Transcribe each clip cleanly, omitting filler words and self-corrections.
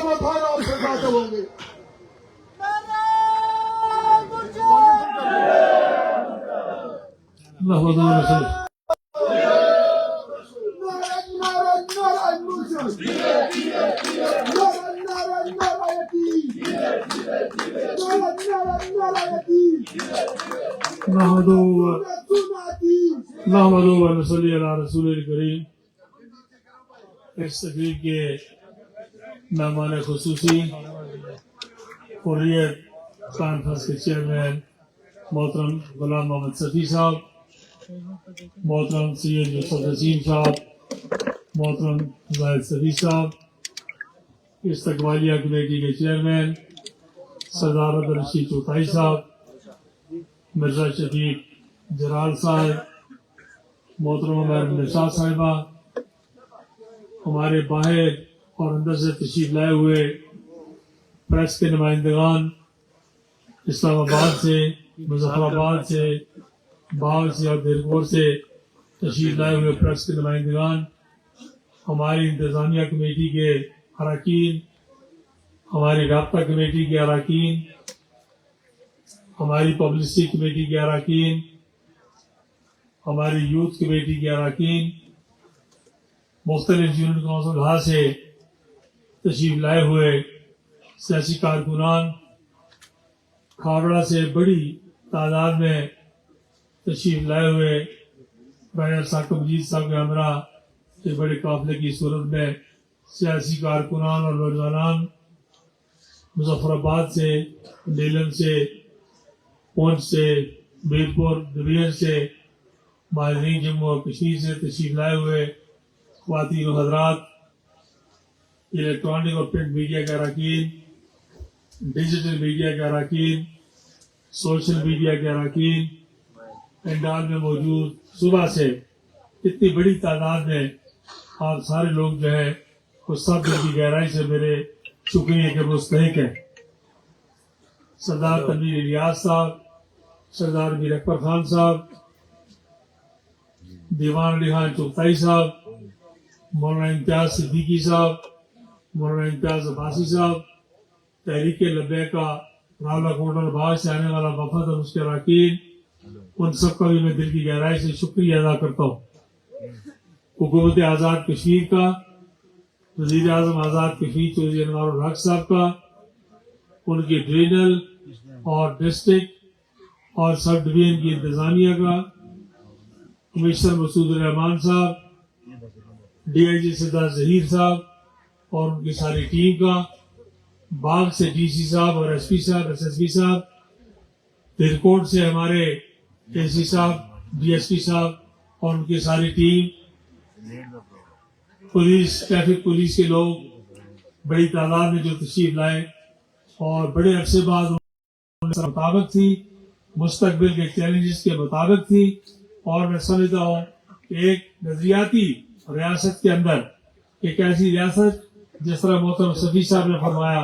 वाला खाना आप सरकार होंगे। इस तकरीब के मेहमान खुसूसी हुर्रियत कॉन्फ्रेंस के चेयरमैन मोहतरम गुलाम मोहम्मद सफ़ी साहब, मोहतरम सैयद यूसुफ नसीम साहब, मोहतरम जाहिद सफ़ी साहब, इस्तकबालिया कमेटी के चेयरमैन सरदार अब्दुल रशीद चौथाई साहब, मिर्जा शफीक जलाल साहब, मोहतरमा मैडम निशा साहिबा, हमारे बाहर और अंदर से तशरीफ लाए हुए प्रेस के नुमाइंदगान, इस्लामाबाद से, मुजफ्फराबाद से, बाग से और दिलकोट से तशरीफ लाए हुए प्रेस के नुमाइंदगान, हमारी इंतजामिया कमेटी के अरकान, हमारी राब्ता कमेटी के अरकान, हमारी पब्लिसिटी कमेटी के अरकान, हमारी यूथ कमेटी के अरकान, मुख्तलिफ यूनिट काउंसिल हाथ से तशरीफ लाए हुए सियासी कारकुनान, खाबड़ा से बड़ी तादाद में तशरीफ लाए हुए बैनर साहब मजीद साहब के हमरा के बड़े काफिले की सूरत में सियासी कारकुनान और नौजवान मुजफ्फराबाद से, नीलम से, पुंछ से, बीरपुर डिवीजन से, माजरीन जम्मू और कश्मीर से तशरीफ लाए हुए ख्वातीन और हजरात, इलेक्ट्रॉनिक और प्रिंट मीडिया के अरकान, डिजिटल मीडिया के अरकान, सोशल मीडिया के अरकान, पंडाल में मौजूद सुबह से इतनी बड़ी तादाद में आप सारे लोग जो है वो सब दिल की गहराई से मेरे शुक्रिया के मुस्तहिक है। सरदार तनवीर इलियास साहब, सरदार मीर अकबर खान साहब, दीवान अली खान चुगताई साहब, मौलाना इम्तियाज सिद्दीकी साहब, मौलाना इम्तियाज अब्बासी साहब, तहरीक लब्बैका रावलाकोट बाग से आने वाला वफद और उसके अरकान, उन सब का भी मैं दिल की गहराई से शुक्रिया अदा करता हूँ। हुकूमत आज़ाद कश्मीर का, वज़ीर आज़म आज़ाद कश्मीर चौधरी अनवारुल हक साहब का, उनके डिवीजनल और डिस्ट्रिक्ट और सब डिवीजन की इंतजामिया का, कमिश्नर मसूद रहमान साहब, DIG सरदार जहीर साहब और उनकी सारी टीम का, बाग से DC साहब और SP साहब, SSP साहब, दिलकोट से हमारे AC साहब, DSP साहब और उनकी सारी टीम, पुलिस, ट्रैफिक पुलिस के लोग बड़ी तादाद में जो तशरीफ लाए और बड़े अरसे बाद मुताबिक थी, मुस्तकबिल के चैलेंजेस के मुताबिक थी। और मैं समझता हूँ एक नजरियाती रियासत के अंदर एक ऐसी रियासत जिस तरह मोहतरम सफ़ी साहब ने फरमाया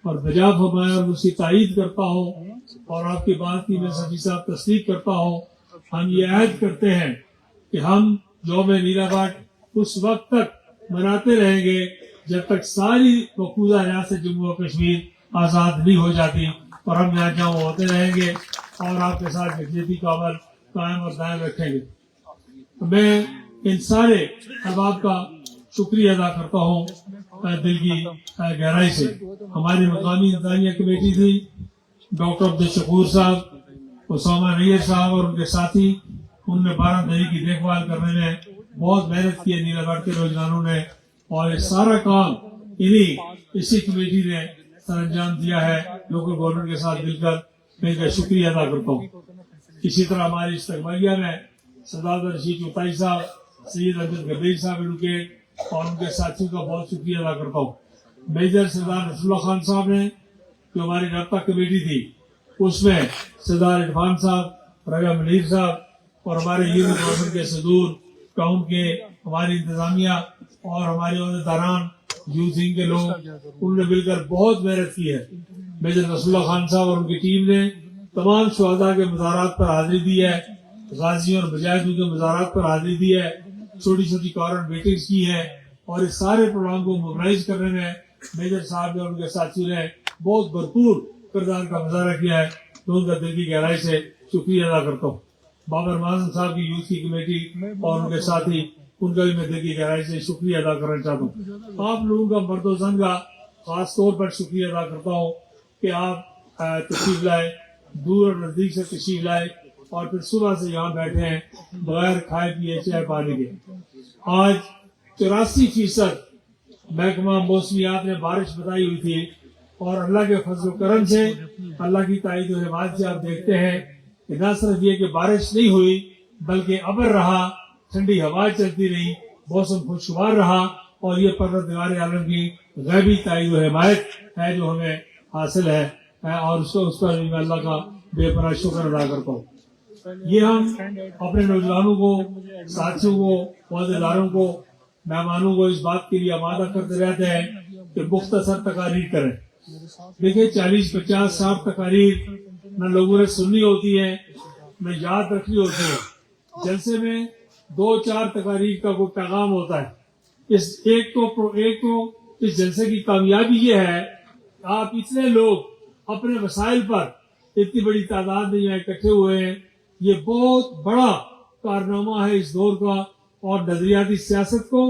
और बजा फरमाया, और उसकी तायीद करता हूँ और आपकी बात की मैं सफ़ी साहब तस्दीक करता हूँ। हम ये ऐद करते हैं कि हम यौम नीलाबाग उस वक्त तक मनाते रहेंगे जब तक सारी मकबूजा रियासत जम्मू और कश्मीर आज़ाद नहीं हो जाती, और हम यहाँ जहाँ होते रहेंगे और आपके साथ यकजहती का अमल कायम और दायम रखेंगे। मैं इन सारे अहबाब का शुक्रिया अदा करता हूँ दिल की गहराई से। हमारी मकामी इंतजामिया कमेटी थी, डॉक्टर अब्दुल शकूर साहब, उसामा नैयर साहब और उनके साथी, उनने 12 दही की देखभाल करने में बहुत मेहनत की है नीलागढ़ के नौजवानों ने, और ये सारा काम इसी कमेटी ने सर अंजाम दिया है लोकल गवर्नमेंट के साथ मिलकर। मैं इनका शुक्रिया अदा करता हूँ। इसी तरह हमारी इस्तकबालिया में सरदार रशीद चौथाई साहब, सैयद अब्दुल गदीर साहब उनके और उनके साथियों का बहुत शुक्रिया अदा करता हूँ। मेजर सरदार रसूलुल्लाह खान साहब ने जो हमारी राब्ता कमेटी थी उसमें सरदार इरफान साहब, रगा मनीर साहब और हमारे यूनिट गवर्नमेंट के सदूर टाउन के हमारी इंतजामिया और हमारे अहदेदारान यूथ विंग के लोग, उन्होंने मिलकर बहुत मेहनत की है। मेजर रसूलुल्लाह खान साहब और उनकी टीम ने तमाम शुहदा के मज़ारात पर हाजिरी दी है, गाजियों और मुजाहिदों के मज़ारात पर हाजिरी दी है, छोटी छोटी कॉर्नर मीटिंग्स की है, और इस सारे प्रोग्राम को मोबिलाइज करने में मेजर साहब ने और उनके साथियों ने बहुत भरपूर किरदार का मुजाहरा किया है, तो उनका दिल की गहराई से शुक्रिया अदा करता हूँ। बाबर माजन साहब की यूथ की कमेटी और उनके साथी, उनका भी मैं दिल की गहराई से शुक्रिया अदा करना चाहता हूँ। आप लोगों का मर्दोजन का खास तौर पर शुक्रिया अदा करता हूँ कि आप तशरीफ लाए, दूर और नजदीक से तशरीफ लाए और फिर सुबह से यहाँ बैठे हैं बगैर खाए पिए चाय पानी के। आज 84% महकमा मौसमियात ने बारिश बताई हुई थी और अल्लाह के फजल करम से, अल्लाह की ताईद और हिमायत से आप देखते हैं कि न सिर्फ ये कि बारिश नहीं हुई बल्कि अबर रहा, ठंडी हवा चलती रही, मौसम खुशगवार रहा और ये परवरदिगार आलम की गैबी ताईद और हिमायत है जो हमें हासिल है और उस पर मैं अल्लाह का बेपनाह शुक्र अदा करता हूँ। ये हम अपने नौजवानों को, साथियों को, वज़ीदारों को, मेहमानों को इस बात के लिए आमादा करते रहते हैं कि मुख्तसर तकारीर करें। देखिए 40, 50, 60 तकारीर न लोगों ने सुननी होती है न याद रखनी होती है। जलसे में 2-4 तकारीर का कोई पैगाम होता है। इस एक तो इस जलसे की कामयाबी ये है, आप इतने लोग अपने वसाइल पर इतनी बड़ी तादाद में यहाँ इकट्ठे हुए हैं, ये बहुत बड़ा कारनामा है इस दौर का और नजरियाती सियासत को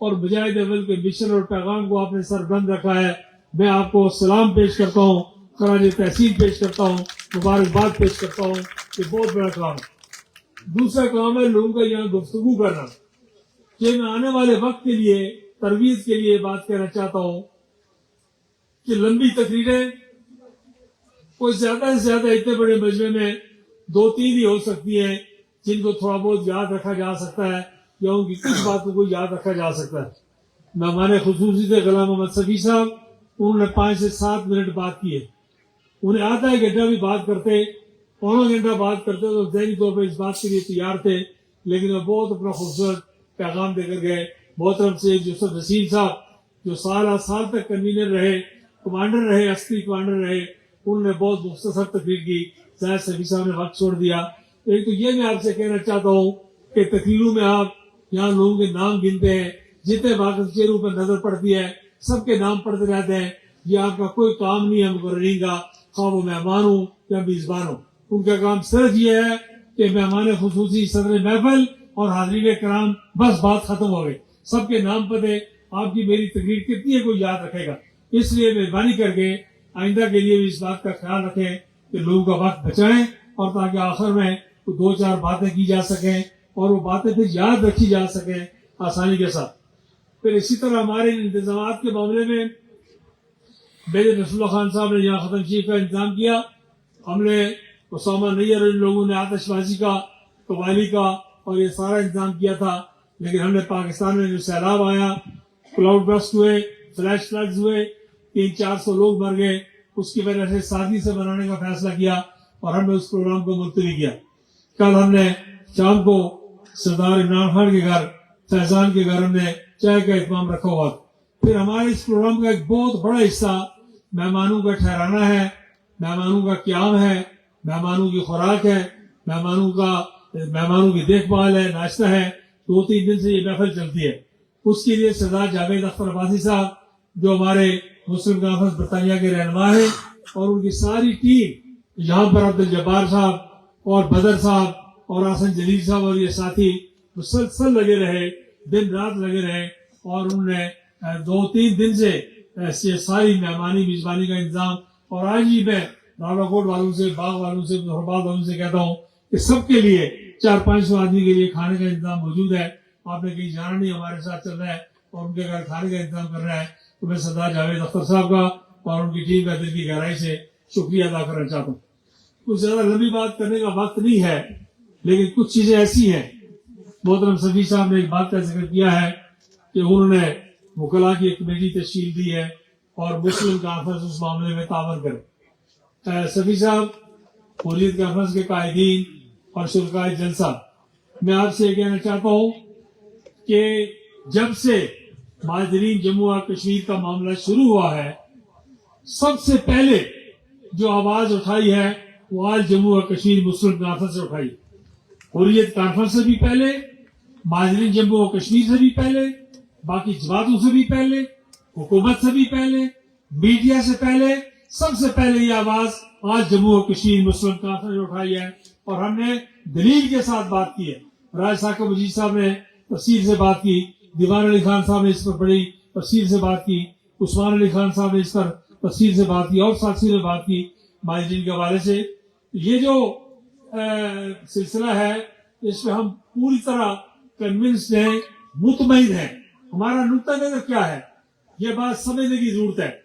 और मुजाहिद अव्वल के मिशन और पैगाम को आपने सरबंद रखा है। मैं आपको सलाम पेश करता हूँ, खराज तहसीन पेश करता हूँ, मुबारकबाद पेश करता हूँ। ये बहुत बड़ा काम है। दूसरा काम है लोगों का यहाँ गुफ्तगू करना। कि मैं आने वाले वक्त के लिए तरवीज के लिए बात कहना चाहता हूँ कि लंबी तकरीरें कोई ज्यादा से ज्यादा इतने बड़े मजमे में 2-3 ही हो सकती है जिनको थोड़ा बहुत याद रखा जा सकता है या उनकी कुछ बातों को याद रखा जा सकता है। मेहमान खुसूसी से गुलाम मोहम्मद सफी साहब, उन्होंने 5 से 7 मिनट बात किए। उन्हें आधा एक घंटा भी बात करते, पौना घंटा बात करते तो ज़हनी तौर पर इस बात के लिए तैयार थे, लेकिन वो बहुत अपना खूबसूरत पैगाम देकर गए। मोहतरम से यूसुफ नसीम साहब जो साल तक कन्वीनर रहे, कमांडर रहे, अस्करी कमांडर रहे, उन्होंने बहुत मुख्तसर तकरीर की। शायद सफी साहब ने वक्त छोड़ दिया। एक तो ये मैं आपसे कहना चाहता हूँ कि तकरीरों में आप यहाँ लोगों के नाम गिनते हैं, जितने वाकफ चेहरों पर नजर पड़ती है सबके नाम पढ़ते रहते हैं। ये आपका कोई काम नहीं है मुकर्रीन का, खा वो मेहमान हो या मेजबान हो। उनका काम सिर्फ ये है कि मेहमान खुसूसी, सदर महफिल और हाज़रीन कराम, बस बात खत्म हो गई। सबके नाम पते, आपकी मेरी तकरीर कितनी है कोई याद रखेगा। इसलिए मेहरबानी करके आइंदा के लिए भी इस बात का ख्याल रखें कि लोगों का वक्त बचाएं और ताकि आखिर में 2-4 बातें की जा सकें और वो बातें फिर याद रखी जा सकें आसानी के साथ। फिर इसी तरह हमारे इंतजाम के मामले में मेजर नसरुल्लाह खान साहब ने यहाँ खत्म शीफ का इंतजाम किया। हमने उसामा नैयर, इन लोगों ने आतिशबाजी का, कवाली का और ये सारा इंतजाम किया था। लेकिन हमने पाकिस्तान में जो सैलाब आया, क्लाउड बर्स्ट हुए, फ्लैश फ्लड्स हुए, 300-400 लोग मर गए, उसकी वजह से सादगी से बनाने का फैसला किया और हमने उस प्रोग्राम को मुलतवी किया। कल हमने शाम को सरदार इमरान खान के घर, फैजान के घर हमने चाय का इत्माम रखा हुआ। फिर हमारे इस प्रोग्राम का एक बहुत बड़ा हिस्सा मेहमानों का ठहराना है, मेहमानों का क्याम है, मेहमानों की खुराक है, मेहमानों की देखभाल है, नाश्ता है। 2-3 दिन से ये महफिल चलती है। उसके लिए सरदार जावेद अख्तर अब्बासी साहब जो हमारे मुस्लिम कांफ्रेंस बरतानिया के रहनुमा है और उनकी सारी टीम, यहाँ पर अब्दुल जब्बार साहब और बदर साहब और आसन जलील साहब और ये साथी मुसलसल लगे रहे, दिन रात लगे रहे और उन्होंने 2-3 दिन से सारी मेहमानी मेजबानी का इंतजाम। और आज ही मैं रावलाकोट वालों से, बाग वालों से, धरबाद वालों से कहता हूँ कि सबके लिए 400-500 आदमी के लिए खाने का इंतजाम मौजूद है। आपने कहीं जाना नहीं, हमारे साथ चल रहा है और उनके घर खाने का इंतजाम कर रहा है। तो मैं सरदार जावेद अख्तर साहब का और उनकी टीम का दिल की गहराई से शुक्रिया अदा करना चाहता हूँ। कुछ ज्यादा लंबी बात करने का वक्त नहीं है, लेकिन कुछ चीजें ऐसी हैं। मोहतरम सफी साहब ने एक बात का जिक्र किया है कि उन्होंने वकला की एक कमेटी तश्कील दी है और मुस्लिम कॉन्फ्रेंस उस मामले में तावन करे। सफी साहब हुर्रियत कॉन्फ्रेंस के कायदीन और शुरकाए जलसा, मैं आपसे ये कहना चाहता हूँ कि जब से माजरीन जम्मू और कश्मीर का मामला शुरू हुआ है, सबसे पहले जो आवाज उठाई है वो आज जम्मू और कश्मीर मुस्लिम कॉन्फ्रेंस से उठाई। हुर्रियत कॉन्फ्रेंस से भी पहले, माजरीन जम्मू और कश्मीर से भी पहले, बाकी जमातों से भी पहले हुकूमत से भी पहले, मीडिया से पहले, सबसे पहले ये आवाज आज जम्मू और कश्मीर मुस्लिम कॉन्फ्रेंस ने उठाई है और हमने दलील के साथ बात की है। राज साकिब मजीद साहब ने तफसील से बात की, दीवान अली खान साहब ने इस पर बड़ी तफसील से बात की, उस्मान अली खान साहब ने इस पर तफसील से बात की और साथी ने बात की माहिदीन के हवाले से। ये जो सिलसिला है इसमें हम पूरी तरह कन्विंस्ड हैं, मुतमईन हैं। हमारा नुक्ता नजर क्या है ये बात समझने की जरूरत है।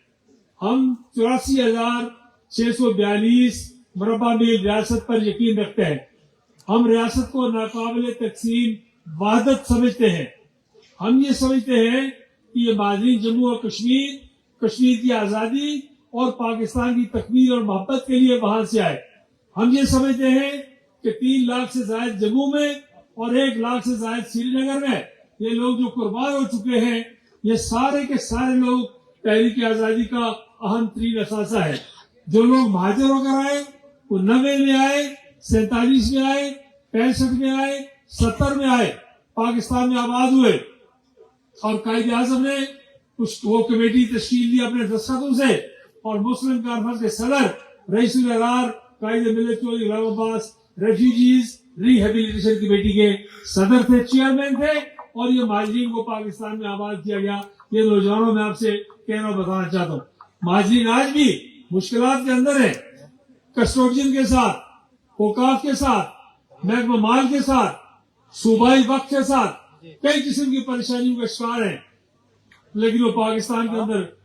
हम 84,642 मुरब्बा मील रियासत पर यकीन रखते हैं। हम रियासत को नाकाबिल तकसीम वहदत समझते हैं। हम ये समझते हैं कि ये माज़ीन जम्मू और कश्मीर, कश्मीर की आज़ादी और पाकिस्तान की तकमील और मोहब्बत के लिए वहां से आए। हम ये समझते हैं कि 3 लाख से ज्यादा जम्मू में और 1 लाख से ज्यादा श्रीनगर में ये लोग जो कुर्बान हो चुके हैं, ये सारे के सारे लोग तहरीक आज़ादी का अहम तरीन असासा है। जो लोग महाजर होकर आए वो 90 में आए, 47 में आए, 65 में आए, 70 में आए, पाकिस्तान में आबाद हुए और कायदे आजम ने वो कमेटी तश्कील दी अपने दस्तखतों से और मुस्लिम कॉन्फ्रेंस के सदर रईसुल अरार कायदे मिल्लत चौधरी गुलाम अब्बास रेफ्यूजीज रिहेबिलिटेशन कमेटी के सदर थे, चेयरमैन थे और ये महाजरीन को पाकिस्तान में आबाद किया गया। ये नौजवानों में आपसे कहना बताना चाहता हूँ, महाजरीन आज भी मुश्किलात के अंदर है। कस्टोडियन के साथ, औकाफ के साथ, महकमा माल के साथ, सूबाई वक्त के साथ कई किस्म की परेशानियों का शिकार है, लेकिन वो पाकिस्तान के अंदर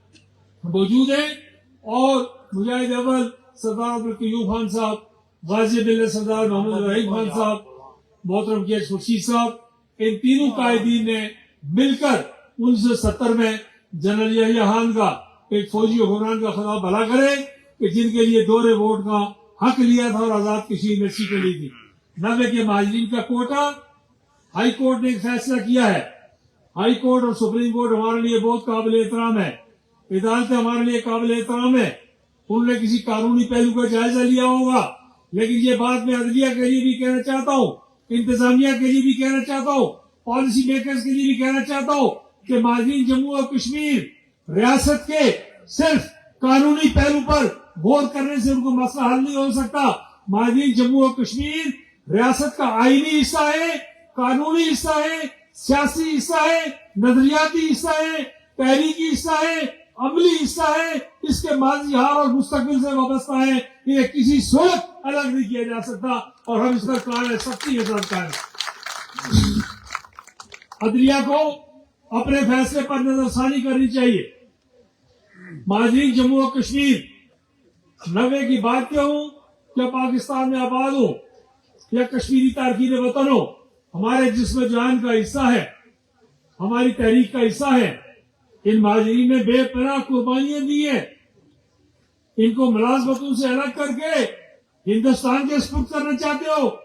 मौजूद है। और मुजाहिद अव्वल सरदार अब्दुल कयूम खान साहब, गाजी मिल्लत सरदार मोहम्मद रहीम खान साहब, मोहतरम के खुर्शीद साहब, इन तीनों कायदीन ने मिलकर 1970 में जनरल यहिया खान का एक फौजी हुक्मरान का खुदा भला करे कि जिनके लिए दोहरे वोट का हक लिया था और आजाद कश्मीर में सीटें ली थी। 90 के महाजरीन का कोटा हाई कोर्ट ने एक फैसला किया है। हाई कोर्ट और सुप्रीम कोर्ट हमारे लिए बहुत काबिल एहतराम है, अदालतें हमारे लिए काबिल एहतराम है। उन्होंने किसी कानूनी पहलू का जायजा लिया होगा, लेकिन ये बात मैं अदलिया के लिए भी कहना चाहता हूँ, इंतजामिया के लिए भी कहना चाहता हूँ, पॉलिसी मेकर्स के लिए भी कहना चाहता हूँ कि माज़ीन जम्मू और कश्मीर रियासत के सिर्फ कानूनी पहलू पर गौर करने से उनको मसला हल नहीं हो सकता। माज़ीन जम्मू और कश्मीर रियासत का आईनी हिस्सा है, कानूनी हिस्सा है, सियासी हिस्सा है, नजरियाती हिस्सा है, तहरीकी हिस्सा है, अमली हिस्सा है। इसके माजी हाल और मुस्तकबिल से वाबस्ता है। ये किसी सूरत अलग नहीं किया जा सकता और हम इस पर कायम सख्ती के साथ कायम। अदलिया को अपने फैसले पर नजरसानी करनी चाहिए। माज़ीन जम्मू और कश्मीर 90 की बात कहूं या पाकिस्तान में आबाद हो या कश्मीरी तारकीन वतन हो, हमारे जिस्म जान का हिस्सा है, हमारी तहरीक का हिस्सा है। इन माज़ीन ने बेपनाह कुर्बानियां दी है। इनको मुलाजमतों से अलग करके हिंदुस्तान के स्पुर्द करना चाहते हो,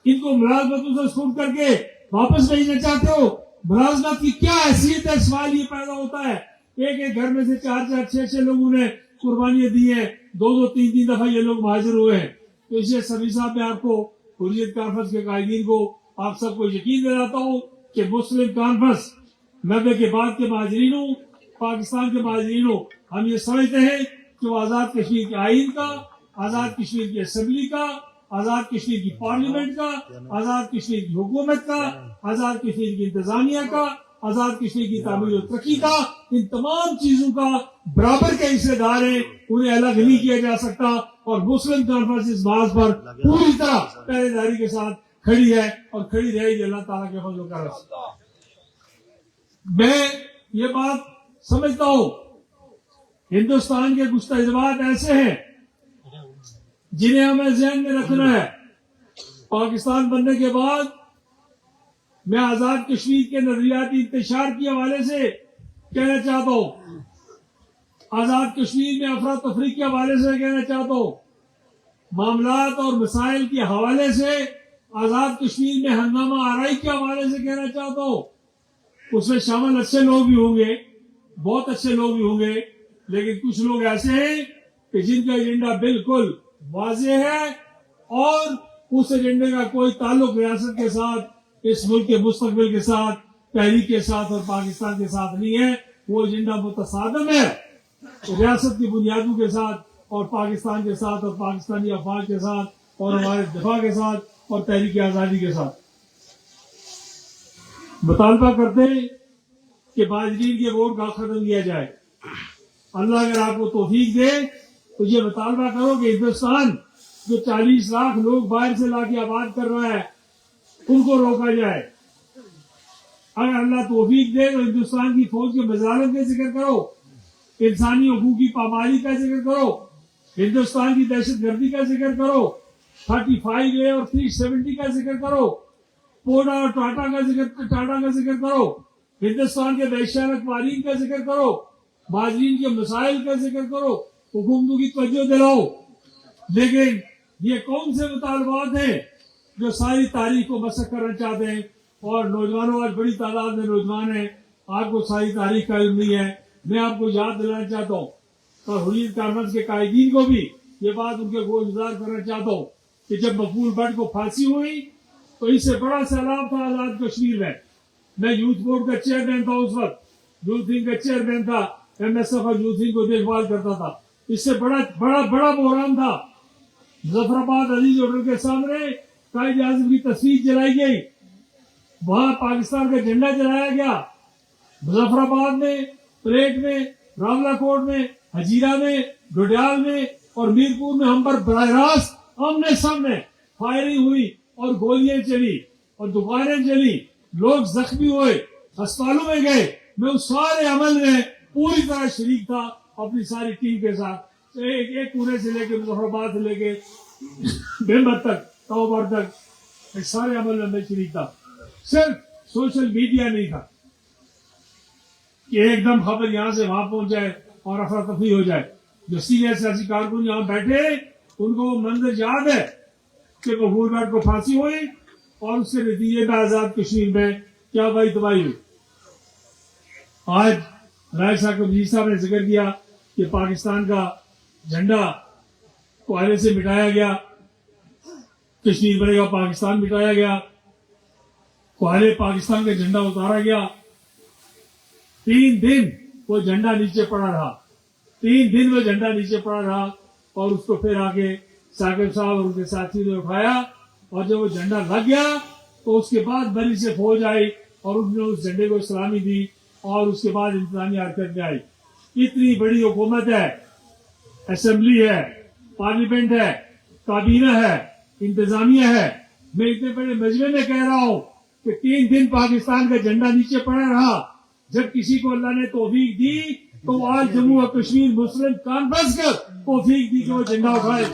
इनको मुलाजमतों से स्पुर्द करके वापस भेजना चाहते हो। मुलाजमत की क्या हैसियत है, सवाल ये पैदा होता है। एक एक घर में से 4-4, 6-6 लोगों ने कुर्बानियां दी है, 2-2, 3-3 दफा ये लोग हाजिर हुए हैं। तो इसलिए सभी साहब मैं आपको हुर्रियत कॉन्फ्रेंस के कायदीन को आप सबको यकीन दिलाता हूँ कि मुस्लिम कॉन्फ्रेंस 90 के बाद के माजरीनों, पाकिस्तान के माजरीनों, हम ये समझते हैं कि वो आजाद कश्मीर के आईन का, आजाद कश्मीर की असेंबली का, आजाद कश्मीर की पार्लियामेंट का, आजाद कश्मीर की हुकूमत का, आजाद कश्मीर की इंतजामिया का, आजाद कश्मीर की तामीर और तरक्की का, इन तमाम चीजों का बराबर के हिस्सेदार है। उन्हें अलग नहीं किया जा सकता और मुस्लिम कॉन्फ्रेंस इस बात पर पूरी तरह पहरेदारी के साथ खड़ी है और खड़ी रहेगी अल्लाह ताला के फजल का करम। मैं ये बात समझता हूं, हिंदुस्तान के कुछ तजुर्बात ऐसे हैं जिन्हें हमें ज़हन में रखना है। पाकिस्तान बनने के बाद मैं आजाद कश्मीर के नजरियाती इंतशार के हवाले से कहना चाहता हूं, आजाद कश्मीर में अफरा तफरी के हवाले से कहना चाहता हूं, मामलात और मसाइल के हवाले से आजाद कश्मीर में हंगामा आराई के हवाले से कहना चाहता हूं। उसमें शामिल अच्छे लोग भी होंगे, बहुत अच्छे लोग भी होंगे, लेकिन कुछ लोग ऐसे हैं कि जिनका एजेंडा बिल्कुल वाज़ेह है और उस एजेंडे का कोई ताल्लुक रियासत के साथ, इस मुल्क के मुस्तकबिल के साथ, तहरीक के साथ और पाकिस्तान के साथ नहीं है। وہ ایجنڈا متصادم ہے ریاست کی بنیادوں کے ساتھ اور پاکستان کے ساتھ اور پاکستانی افواج کے ساتھ اور ہمارے دفاع کے ساتھ اور تحریک آزادی کے ساتھ. مطالبہ کرتے ہیں کہ مہاجرین کے ووٹ کا ختم کیا جائے. اللہ اگر آپ کو توفیق دے تو یہ مطالبہ کرو کہ ہندوستان جو 40 لاکھ لوگ باہر سے لا کے آباد کر رہا ہے ان کو روکا جائے. اگر اللہ توفیق دے تو ہندوستان کی فوج کے مظالم کا ذکر کرو, انسانی حقوق کی پامالی کا ذکر کرو, ہندوستان کی دہشت گردی کا ذکر کرو, 35A اور 370 کا ذکر کرو, پونا اور ٹاٹا کا ذکر کرو, ہندوستان کے وحشیانہ قوانین کا ذکر کرو, مہاجرین کے مسائل کا ذکر کرو, حکومتوں کی توجہ دلاؤ. لیکن یہ کون سے مطالبات ہیں جو ساری تاریخ کو مسخ کرنا چاہتے ہیں؟ اور نوجوانوں, آج بڑی تعداد میں نوجوان ہیں, آپ کو ساری تاریخ کا علم نہیں ہے. میں آپ کو یاد دلانا چاہتا ہوں اور حریت کانفرنس کے قائدین کو بھی یہ بات ان کے گوش گزار کرنا چاہتا ہوں کہ جب مقبول بٹ کو پھانسی ہوئی تو اس سے بڑا سیلاب تھا آزاد کشمیر میں. میں یوتھ بورڈ کا چیئرمین تھا, اس وقت یوتھ ونگ کا چیئرمین تھا, MSF اور یوتھ ونگ کو دیکھ بھال کرتا تھا. اس سے بڑا بحران تھا. مظفر آباد عزیز ہوٹل کے سامنے قائد اعظم کی تصویر جلائی گئی, وہاں پاکستان کا جھنڈا جلایا گیا. مظفر آباد میں, پریٹ میں, راولہ کوٹ میں, ہجیرہ میں, ڈوڈیال میں اور میرپور میں ہم پر براہ راست آمنے سامنے فائرنگ ہوئی اور گولیاں چلی اور دکانیں جلی, لوگ زخمی ہوئے, ہسپتالوں میں گئے. میں اس سارے عمل میں پوری طرح شریک تھا اپنی ساری ٹیم کے ساتھ. ایک کونے سے لے کے مظفر آباد سے لے کے بھمبر تک, توبر تک, اس سارے عمل میں میں شریک تھا. صرف سوشل میڈیا نہیں تھا کہ ایک دم خبر یہاں سے وہاں پہنچ جائے اور افراتفری ہو جائے. جو سینئر سیاسی کارکن یہاں بیٹھے ان کو وہ منظر یاد ہے کہ مقبول بٹ کو پھانسی ہوئی اور اس کے نتیجے میں آزاد کشمیر میں کیا بھائی تباہی ہوئی. آج رائے صاحب وزیر صاحب نے ذکر کیا کہ پاکستان کا جھنڈا کوئلے سے مٹایا گیا, کشمیر بنے گا پاکستان مٹایا گیا, کوئلے پاکستان کا جھنڈا اتارا گیا. 3 دن وہ جھنڈا نیچے پڑا رہا, 3 دن وہ جھنڈا نیچے پڑا رہا اور اس کو پھر آگے ثاقب صاحب اور ان کے ساتھی نے اٹھایا اور جب وہ جھنڈا لگ گیا تو اس کے بعد بری سے فوج آئی اور انہوں نے اس جھنڈے کو سلامی دی اور اس کے بعد انتظامی حرکت میں آئی. اتنی بڑی حکومت ہے, اسمبلی ہے, پارلیمنٹ ہے, کابینہ ہے, انتظامیہ ہے. میں اتنے بڑے مجمع میں کہہ رہا ہوں کہ 3 دن پاکستان کا جھنڈا نیچے پڑا رہا. جب کسی کو اللہ نے توفیق دی تو آج جموں و کشمیر مسلم کانفرنس کا توفیق دی کہ وہ جھنڈا اٹھائے.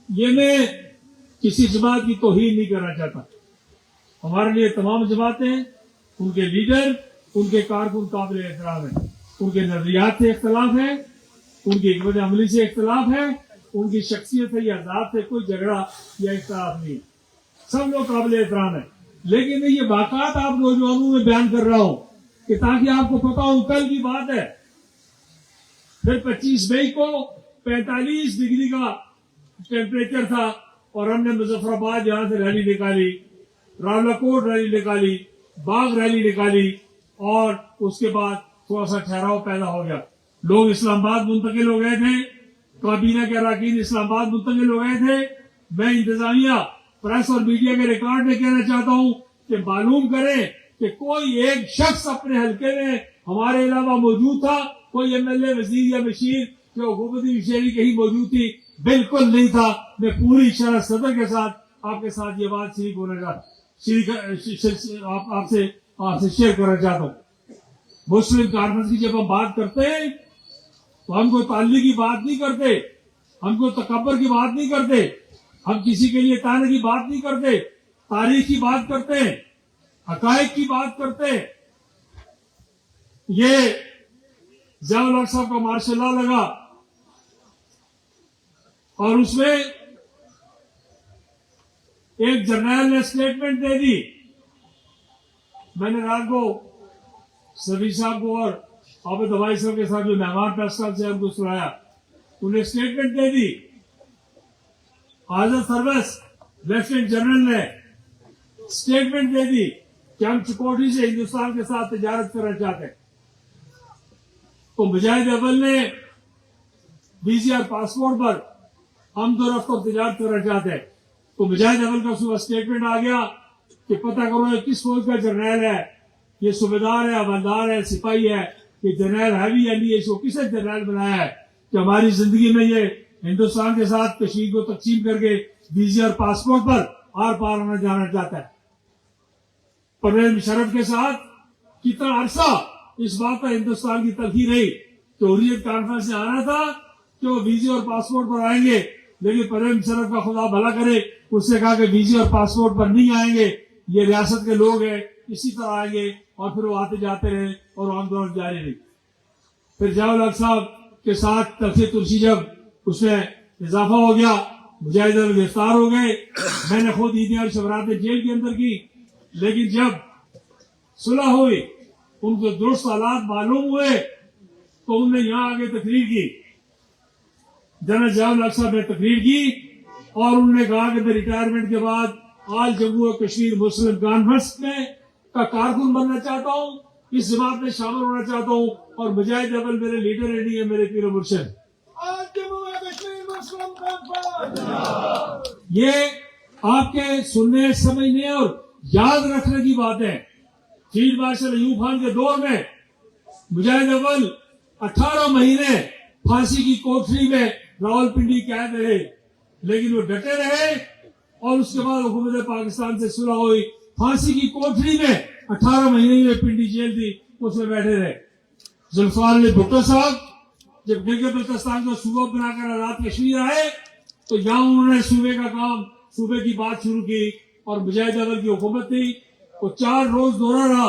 یہ میں کسی جماعت کی توہین نہیں کرنا چاہتا. ہمارے لیے تمام جماعتیں, ان کے لیڈر, ان کے کارکن قابل احترام ہیں. ان کے نظریات سے اختلاف ہے, ان کی حکمت عملی سے اختلاف ہے, ان کی شخصیت سے یا ذات سے کوئی جھگڑا یا اختلاف نہیں. سب لوگ قابل احترام ہیں. لیکن میں یہ واقعات آپ نوجوانوں میں بیان کر رہا ہوں کہ تاکہ آپ کو پتا ہو. کل کی بات ہے, پھر 25 مئی کو 45 ڈگری کا ٹیمپریچر تھا اور ہم نے مظفر آباد یہاں سے ریلی نکالی, راولہ کوٹ ریلی نکالی, باغ ریلی نکالی اور اس کے بعد تھوڑا سا ٹھہراؤ پیدا ہو گیا. لوگ اسلام آباد منتقل ہو گئے تھے, کابینہ کے اراکین اسلام آباد منتقل ہو گئے تھے. میں انتظامیہ, پریس اور میڈیا کے ریکارڈ میں کہنا چاہتا ہوں کہ معلوم کریں کہ کوئی ایک شخص اپنے حلقے میں ہمارے علاوہ موجود تھا, کوئی MLA, وزیر یا مشیر جو حکومتی مشیری کہیں موجود تھی, بالکل نہیں تھا. میں پوری شرح صدر کے ساتھ آپ کے ساتھ یہ بات شریک ہونے کا آپ سے شیئر کرنا چاہتا ہوں. مسلم کانفرنس کی جب ہم بات کرتے ہیں تو ہم کوئی تعلی کی بات نہیں کرتے, ہم کو تکبر کی بات نہیں کرتے, ہم کسی کے لیے تانے کی بات نہیں کرتے, تاریخ کی بات کرتے ہیں, حقائق کی بات کرتے ہیں. یہ ضیاء الحق صاحب کا مارشل لا لگا اور اس میں ایک جرنیل نے اسٹیٹمنٹ دے دی. میں نے رات کو سبھی صاحب کو اور عابد دوائی صاحب کے ساتھ جو مہمان پریس کلب سے ہم کو سنایا, انہیں اسٹیٹمنٹ دے دی. آزاد سروس لیفٹیننٹ جنرل نے اسٹیٹمنٹ دے دی کہ ہم چکوٹھی سے ہندوستان کے ساتھ تجارت کرنا چاہتے ہیں. تو مجاہد اول نے ویزا اور پاسپورٹ پر ہم دو رفت اور تجارت کرنا چاہتے ہیں. تو مجاہد اول کا صبح اسٹیٹمنٹ آ گیا کہ پتہ کرو یہ کس فوج کا جرنیل ہے, یہ صوبیدار ہے, حوالدار ہے, سپاہی ہے, یہ جرنیل ہے بھی یا نہیں ہے, اس کو کس نے جرنیل بنایا ہے کہ ہماری زندگی میں یہ ہندوستان کے ساتھ کشمیر کو تقسیم کر کے ویزا اور پاسپورٹ پر آر پار ہونا جانا چاہتا ہے. پرویز مشرف کے ساتھ کتنا عرصہ اس بات کا ہندوستان کی تلخی رہی کہ حریت کانفرنس سے آنا تھا کہ وہ ویزا اور پاسپورٹ پر آئیں گے, لیکن پرویز مشرف کا خدا بھلا کرے اس سے کہا کہ ویزا اور پاسپورٹ پر نہیں آئیں گے, یہ ریاست کے لوگ ہیں, اسی طرح آئیں گے. اور پھر وہ آتے جاتے رہے اور آندولن جاری رہی. پھر ضیاء الحق صاحب کے ساتھ تلخی ترشی جب اس میں اضافہ ہو گیا, مجاہد اول گرفتار ہو گئے. میں نے خود عیدیں اور شبراتیں جیل کے اندر کی, لیکن جب صلح ہوئی ان کو درست حالات معلوم ہوئے تو انہوں نے یہاں آگے تقریر کی. جنرل ضیاء الحق صاحب نے تقریر کی اور انہوں نے کہا کہ میں ریٹائرمنٹ کے بعد آل جموں و کشمیر مسلم کانفرنس میں کا کارکن بننا چاہتا ہوں, اس جماعت میں شامل ہونا چاہتا ہوں, اور مجاہد اول میرے لیڈر نہیں ہے, میرے پیر و مرشد. یہ آپ کے سننے, سمجھنے اور یاد رکھنے کی بات ہے. فیلڈ مارشل ایوب خان کے دور میں مجاہد اول 18 مہینے پھانسی کی کوٹری میں راولپنڈی قید رہے, لیکن وہ ڈٹے رہے. اور اس کے بعد حکومت پاکستان سے صلح ہوئی, پھانسی کی کوٹری میں 18 مہینے میں پنڈی جیل تھی, اس میں بیٹھے رہے. ذوالفقار علی بھٹو صاحب جب گلگت بلتستان کو صوبہ بنا کر آزاد کشمیر آئے تو یہاں انہوں نے صوبے کا کام, صوبے کی بات شروع کی, اور مجاہد اول کی حکومت تھی. وہ 4 روز دورہ رہا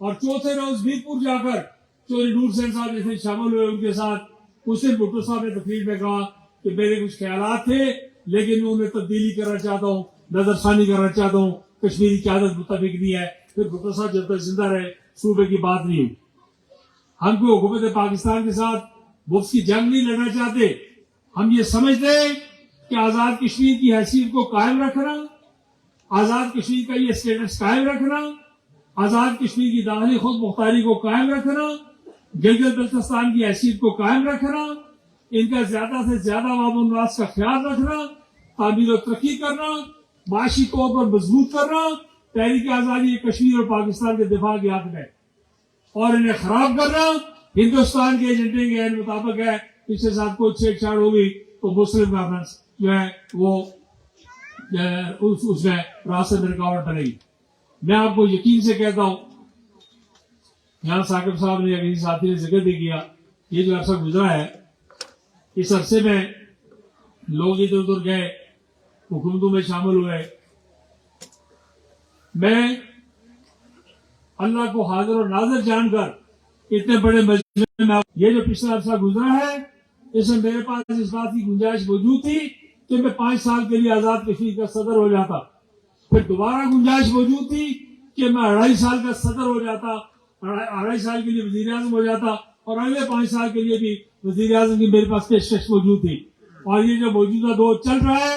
اور چوتھے روز میرپور جا کر چوری نور سین صاحب جیسے شامل ہوئے ان کے ساتھ. اس دن بھٹو صاحب نے تقریر میں کہا کہ میرے کچھ خیالات تھے لیکن میں انہیں تبدیلی کرنا چاہتا ہوں, نظر ثانی کرنا چاہتا ہوں, کشمیری قیادت متفق نہیں ہے. پھر بھٹو صاحب جب تک زندہ رہے صوبے کی بات نہیں ہوئی. ہم کو حکومت پاکستان کے ساتھ مفت کی جنگ نہیں لڑنا چاہتے. ہم یہ سمجھتے ہیں کہ آزاد کشمیر کی حیثیت کو قائم رکھنا, آزاد کشمیر کا یہ اسٹیٹس قائم رکھنا, آزاد کشمیر کی داخلی خود مختاری کو قائم رکھنا, گلگت بلتستان کی حیثیت کو قائم رکھنا, ان کا زیادہ سے زیادہ عوام الناس کا خیال رکھنا, تعمیر و ترقی کرنا, معاشی طور پر مضبوط کرنا, تحریک آزادی کشمیر اور پاکستان کے دفاع کی حق میں, اور انہیں خراب کرنا ہندوستان کے ایجنڈے کے مطابق ہے. پچھلے ساتھ کوئی چھیڑ چھاڑ ہوگی تو مسلم کانفرنس جو ہے وہ اس میں راستے میں رکاوٹ بنے گی. میں آپ کو یقین سے کہتا ہوں, یہاں ثاقب صاحب نے یا کسی ساتھی نے ذکر بھی کیا, یہ جو عرصہ گزرا ہے اس عرصے میں لوگ ادھر ادھر گئے, حکومتوں میں شامل ہوئے. میں اللہ کو حاضر اور ناظر جان کر اتنے بڑے مجمع میں یہ جو پچھلا عرصہ گزرا ہے اس میں میرے پاس اس بات کی گنجائش موجود تھی کہ میں 5 سال کے لیے آزاد کشمیر کا صدر ہو جاتا, پھر دوبارہ گنجائش موجود تھی کہ میں 2.5 سال کا صدر ہو جاتا, 2.5 سال کے لیے وزیر اعظم ہو جاتا, اور اگلے 5 سال کے لیے بھی وزیر اعظم کی میرے پاس پیشکش موجود تھی. اور یہ جو موجودہ دور چل رہا ہے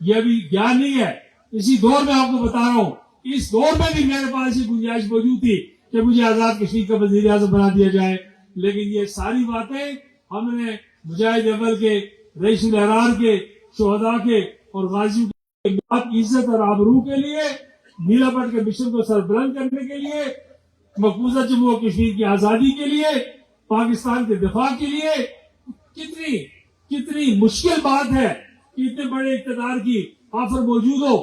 یہ ابھی گیان نہیں ہے, اسی دور میں آپ کو بتا رہا ہوں, اس دور میں بھی میرے پاس یہ گنجائش موجود تھی کہ مجھے آزاد کشمیر کا وزیر اعظم بنا دیا جائے. لیکن یہ ساری باتیں ہم نے مجاہد اول کے, رئیس الاحرار کے, شہداء کے اور غازیوں کی عزت اور آبرو کے لیے, نیلا پٹ کے مشن کو سربلند کرنے کے لیے, مقبوضہ جموں و کشمیر کی آزادی کے لیے, پاکستان کے دفاع کے لیے, کتنی مشکل بات ہے کہ اتنے بڑے اقتدار کی آفر موجود ہو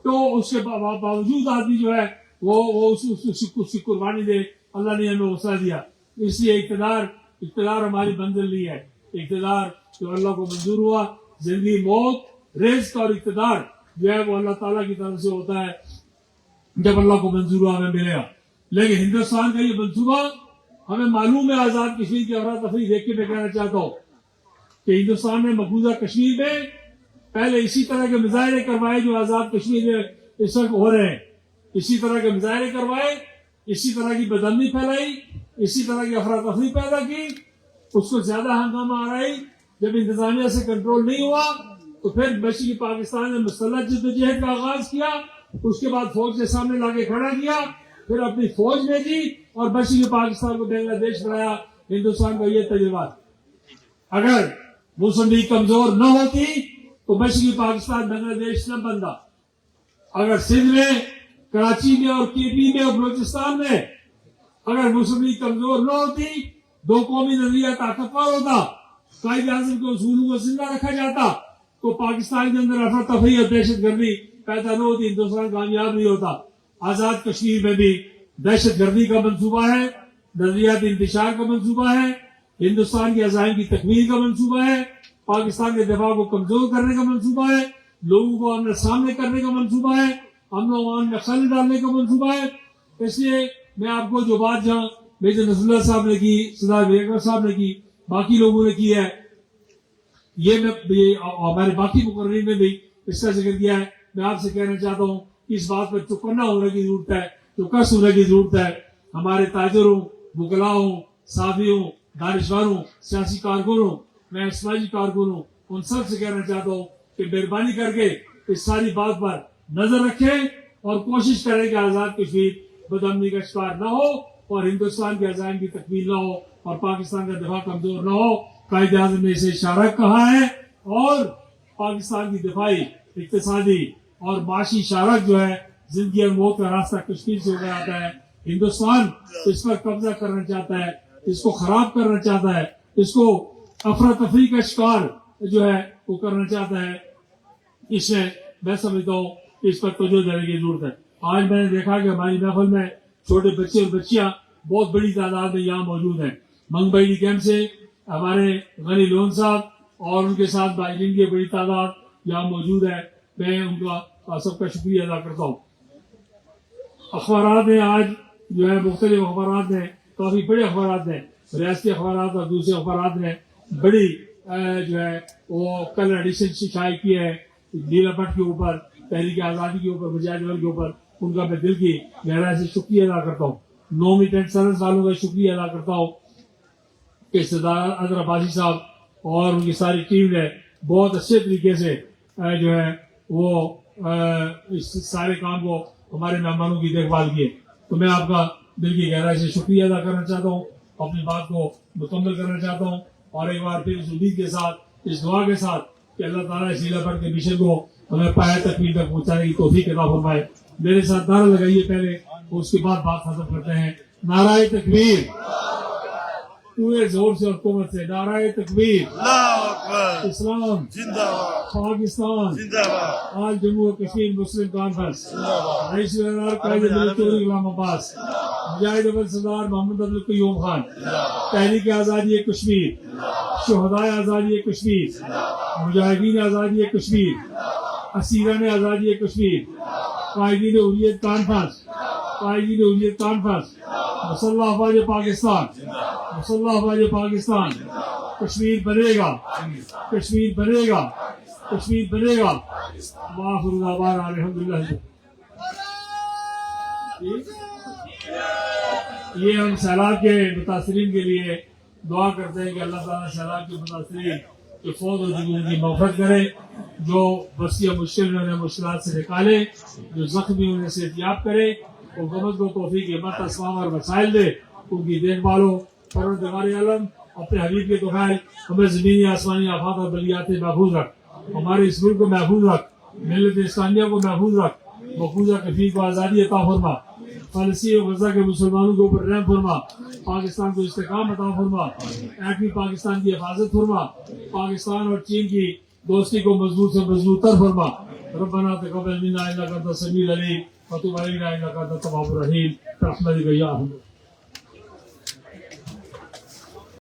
تو اس کے باوجود آدمی جو ہے وہ اس کی قربانی دے. اللہ نے ہمیں حوصلہ دیا, اس لیے اقتدار ہماری منزل نہیں ہے. اقتدار جو اللہ کو منظور ہوا, زندگی موت رزق اور اقتدار جو ہے وہ اللہ تعالیٰ کی طرف سے ہوتا ہے, جب اللہ کو منظور ہوا ہمیں ملے گا. لیکن ہندوستان کا یہ منصوبہ ہمیں معلوم ہے آزاد کشمیر کی افراتفری دیکھ کے میں کہنا چاہتا ہوں کہ ہندوستان نے مقبوضہ کشمیر میں پہلے اسی طرح کے مظاہرے کروائے جو آزاد کشمیر میں اس وقت ہو رہے ہیں. اسی طرح کے مظاہرے کروائے, اسی طرح کی بدامنی پھیلائی, اسی طرح کی افراتفری پیدا کی. اس کو زیادہ ہنگامہ آ رہی. جب انتظامیہ سے کنٹرول نہیں ہوا تو پھر مشرقی پاکستان نے مسلح جدوجہد کا آغاز کیا. اس کے بعد فوج کے سامنے لا کے کھڑا کیا, پھر اپنی فوج بھیجی اور مشرقی پاکستان کو بنگلہ دیش بنایا. ہندوستان کا یہ تجربہ. اگر مسلم لیگ کمزور نہ ہوتی تو مشرقی پاکستان بنگلہ دیش نہ بنتا. اگر سندھ میں, کراچی میں اور کے پی میں اور بلوچستان میں اگر مسلم لیگ کمزور نہ ہوتی, دو قومی نظریہ طاقتور ہوتا, قائد اعظم کے اصولوں کو زندہ رکھا جاتا, تو پاکستان کے اندر افراتفری اور دہشت گردی پیدا نہ ہوتی, ہندوستان کامیاب نہیں ہوتا. آزاد کشمیر میں بھی دہشت گردی کا منصوبہ ہے, نظریاتی انتشار کا منصوبہ ہے, ہندوستان کے عزائم کی تکمیل کا منصوبہ ہے, پاکستان کے دفاع کو کمزور کرنے کا منصوبہ ہے, لوگوں کو آمنے سامنے کرنے کا منصوبہ ہے, امن و امان میں خلل ڈالنے کا منصوبہ ہے. اس لیے میں آپ کو جو بات جہاں میجر نصر اللہ صاحب نے کی, سردار ویکر صاحب نے کی, باقی لوگوں نے کی ہے, یہ میں ہمارے باقی مقررین نے بھی اس کا ذکر کیا ہے. میں آپ سے کہنا چاہتا ہوں کہ اس بات پر چوکنا ہونے کی ضرورت ہے, چوکس ہونے کی ضرورت ہے. ہمارے تاجروں, وکلاؤں, صحافیوں, دانشوروں, سیاسی کارکنوں, میں سماجی کارکنوں, ان سب سے کہنا چاہتا ہوں کہ مہربانی کر کے اس ساری بات پر نظر رکھیں اور کوشش کریں کہ آزاد کشمیر بدامنی کا شکار نہ ہو اور ہندوستان کے عزائم کی تکمیل نہ ہو اور پاکستان کا دفاع کمزور نہ ہو. قائد اعظم نے اسے شارک کہا ہے اور پاکستان کی دفاعی, اقتصادی اور معاشی شارک جو ہے, زندگی اور موت کا راستہ کشمیر سے ہو کر آتا ہے. ہندوستان اس پر قبضہ کرنا چاہتا ہے, اس کو خراب کرنا چاہتا ہے, اس کو افراتفری کا شکار جو ہے وہ کرنا چاہتا ہے. اس میں میں سمجھتا ہوں کہ اس پر توجہ دینے کی ضرورت ہے. آج میں نے دیکھا کہ ہماری محفل میں چھوٹے بچے اور بچیاں بہت بڑی تعداد میں یہاں موجود ہیں. منگبئی کیمپ سے ہمارے غنی لون صاحب اور ان کے ساتھ بائیجن کی بڑی تعداد یہاں موجود ہے. میں ان کا سب کا شکریہ ادا کرتا ہوں. اخبارات نے آج جو ہے مختلف اخبارات نے, کافی بڑے اخبارات نے, ریاستی اخبارات اور دوسرے اخبارات نے بڑی جو ہے وہ کل ایڈیشن شائع کی ہے نیلا بھٹ کے اوپر, تحریک آزادی کے اوپر, بجاج محل کے اوپر. ان کا میں دل کی گہرائی سے شکریہ ادا کرتا ہوں. نومی ٹینٹ سرنس والوں کا شکریہ ادا کرتا ہوں کہ سردار اظہر عباسی صاحب اور ان کی ساری ٹیم نے بہت اچھے طریقے سے جو ہے وہ اس سارے کام کو ہمارے مہمانوں کی دیکھ بھال کی ہے. تو میں آپ کا دل کی گہرائی سے شکریہ ادا کرنا چاہتا ہوں, اپنی بات کو مکمل کرنا چاہتا ہوں اور ایک بار پھر اس امید کے ساتھ, اس دعا کے ساتھ کہ اللہ تعالیٰ اس نیلا بھٹ کے مشن کو ہمیں پایہ تکمیل تک پہنچانے کی توفیق عطا فرمائے. میرے ساتھ نعرہ لگائیے پہلے, اس کے بعد بات ختم کرتے ہیں. نعرہ تکبیر, پورے زور سے اور قوت سے نعرہ تکبیر. اسلام زندہ باد, پاکستان زندہ باد. آل جموں و کشمیر مسلم کانفرنس, رئیس وزراء قائد ملتوری غلام عباس, مجاہد اول سردار محمد عبد القیوم خان, تحریک آزادی کشمیر, شہدائے آزادی کشمیر, مجاہدین آزادی کشمیر, اسیران آزادی کشمیر, قائدین حریت کانفرنس, قائدین حریت کانفرنس, مسلح افواج پاکستان, مسلح افواج پاکستان. کشمیر بنے گا, کشمیر بنے گا, کشمیر بنے گا. وآخر دعوانا الحمدللہ. یہ ہم سیلاب کے متاثرین کے لیے دعا کرتے ہیں کہ اللہ تعالیٰ سیلاب کے متاثرین جو فوت ہو چکے ان کی مغفرت کرے, جو بستیاں مشکل میں انہیں مشکلات سے نکالے, جو زخمی انہیں صحتیاب کرے, حکومت کو توفیق ہمت اسباب اور وسائل دے, ان کی دیکھ بھال ہو. پروردگار عالم اپنے حبیب کے توفیل ہمیں زمینی آسمانی آفات اور بلیات سے محفوظ رکھ, ہمارے اس ملک کو محفوظ رکھ, ملت اسلامیہ کو محفوظ رکھ, مقبوضہ کشمیر کو آزادی عطا فرما, فلسطین و غزہ کے مسلمانوں کے اوپر رحم فرما, پاکستان کو استحکام عطا فرما, ایٹمی پاکستان کی حفاظت فرما, پاکستان اور چین کی دوستی کو مضبوط سے مضبوط تر فرما. ربنا تقبل منا انک انت السمیع العلیم وتب علینا انک انت التواب الرحیم برحمتک یا ارحم